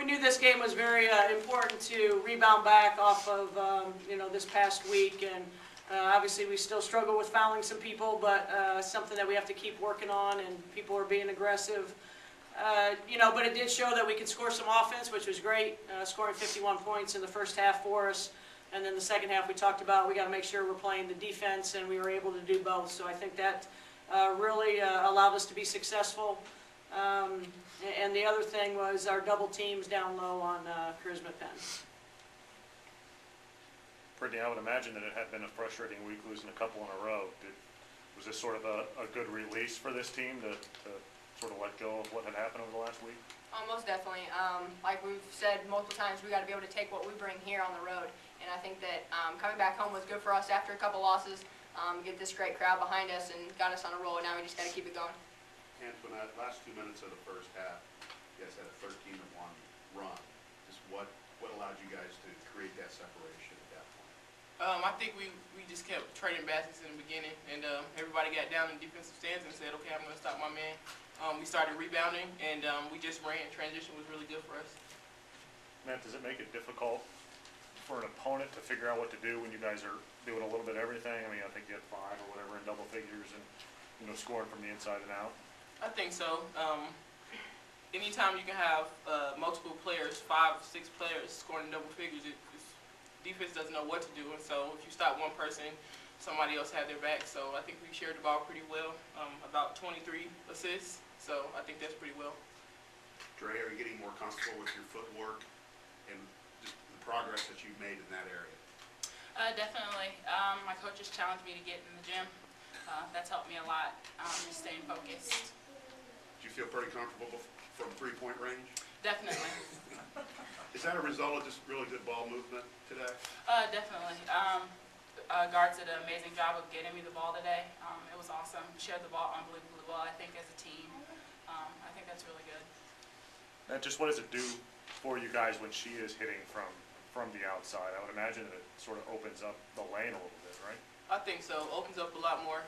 we knew this game was very important to rebound back off of this past week, and obviously we still struggle with fouling some people, but something that we have to keep working on, and people are being aggressive. But it did show that we could score some offense, which was great, scoring 51 points in the first half for us. And then the second half we talked about we got to make sure we're playing the defense, and we were able to do both. So I think that really allowed us to be successful. And the other thing was our double teams down low on Charisma Penn. Brittany, I would imagine that it had been a frustrating week losing a couple in a row. Was this sort of a good release for this team to sort of let go of what had happened over the last week? Most definitely. Like we've said multiple times, we got to be able to take what we bring here on the road. And I think that coming back home was good for us after a couple losses, get this great crowd behind us and got us on a roll, and now we just got to keep it going. Antoinette, last 2 minutes of the first half, you guys had a 13-1 run. Just what allowed you guys to create that separation at that point? I think we just kept trading baskets in the beginning, and everybody got down in defensive stands and said, okay, I'm going to stop my man. We started rebounding, and we just ran. Transition was really good for us. Matt, does it make it difficult for an opponent to figure out what to do when you guys are doing a little bit of everything? I mean, I think you had 5 or whatever in double figures and, scoring from the inside and out. I think so. Anytime you can have multiple players, 5, 6 players scoring in double figures, defense doesn't know what to do. And so if you stop one person, somebody else had their back. So I think we shared the ball pretty well, about 23 assists. So I think that's pretty well. Dre, are you getting more comfortable with your footwork and just the progress that you've made in that area? Definitely. My coaches challenged me to get in the gym. That's helped me a lot, just staying focused. Do you feel pretty comfortable from three-point range? Definitely. Is that a result of just really good ball movement today? Definitely. Guards did an amazing job of getting me the ball today. It was awesome. Shared the ball unbelievably well, I think, as a team. I think that's really good. And just what does it do for you guys when she is hitting from the outside? I would imagine that it sort of opens up the lane a little bit, right? I think so. Opens up a lot more.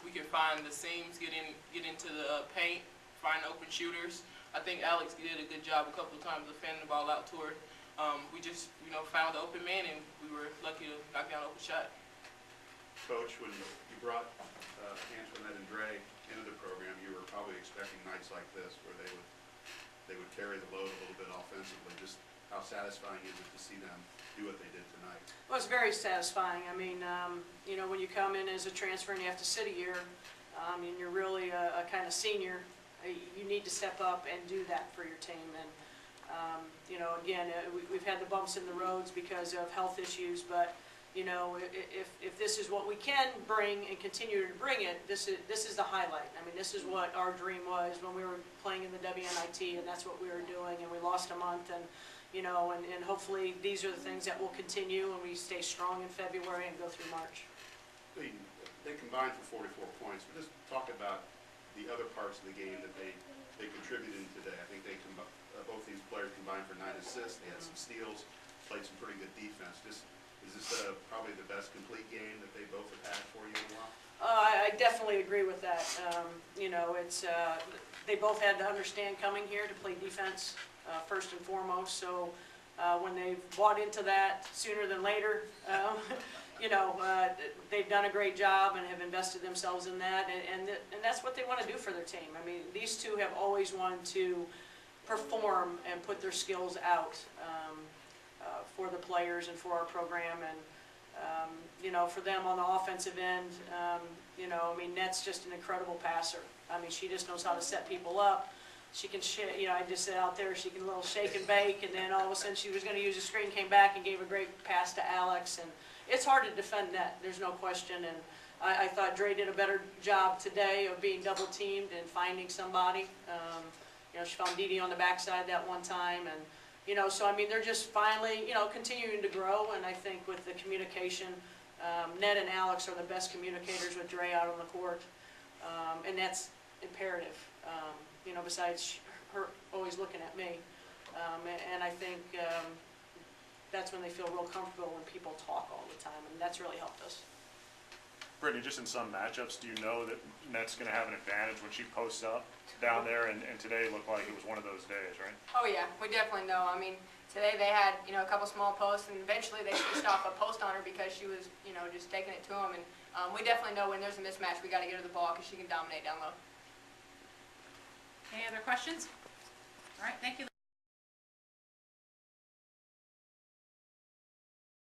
We can find the seams, get into the paint, find open shooters. I think Alex did a good job a couple of times of fanning the ball out to her. We just, found the open man, and we were lucky to knock down an open shot. Coach, when you brought Antoinette and Dre into the program, you were probably expecting nights like this where they would carry the load a little bit offensively. Just how satisfying is it to see them do what they did tonight? Well, it's very satisfying. I mean, when you come in as a transfer and you have to sit a year, and you're really a kind of senior, you need to step up and do that for your team. And again, we've had the bumps in the roads because of health issues, but if this is what we can bring and continue to bring it, this is the highlight. I mean, this is what our dream was when we were playing in the WNIT, and that's what we were doing. And we lost a month, and and hopefully these are the things that will continue, and we stay strong in February and go through March. They combined for 44 points, but just talk about the other parts of the game that they contributed in today. I think both these players combined for 9 assists. They had some steals, played some pretty good defense. Is this probably the best complete game that they both have had for you in a while? I definitely agree with that. They both had to understand coming here to play defense first and foremost. So when they bought into that sooner than later, they've done a great job and have invested themselves in that, and that's what they want to do for their team. I mean, these two have always wanted to perform and put their skills out for the players and for our program, and for them on the offensive end, I mean, Net's just an incredible passer. I mean, she just knows how to set people up. She can, I just said out there, she can a little shake and bake, and then all of a sudden she was going to use a screen, came back and gave a great pass to Alex, and it's hard to defend Net, there's no question, and I thought Dre did a better job today of being double teamed and finding somebody. She found Dee Dee on the backside that one time, and so I mean, they're just finally, continuing to grow, and I think with the communication, Net and Alex are the best communicators with Dre out on the court, and that's imperative, besides her always looking at me, and I think that's when they feel real comfortable when people talk all the time, and that's really helped us. Brittany, just in some matchups, do you know that Net's gonna have an advantage when she posts up down there, and today looked like it was one of those days, right? Oh yeah, we definitely know. I mean, today they had, you know, a couple small posts, and eventually they switched off a post on her because she was, you know, just taking it to them. And we definitely know when there's a mismatch, we got to get her the ball because she can dominate down low. Any other questions? All right, thank you.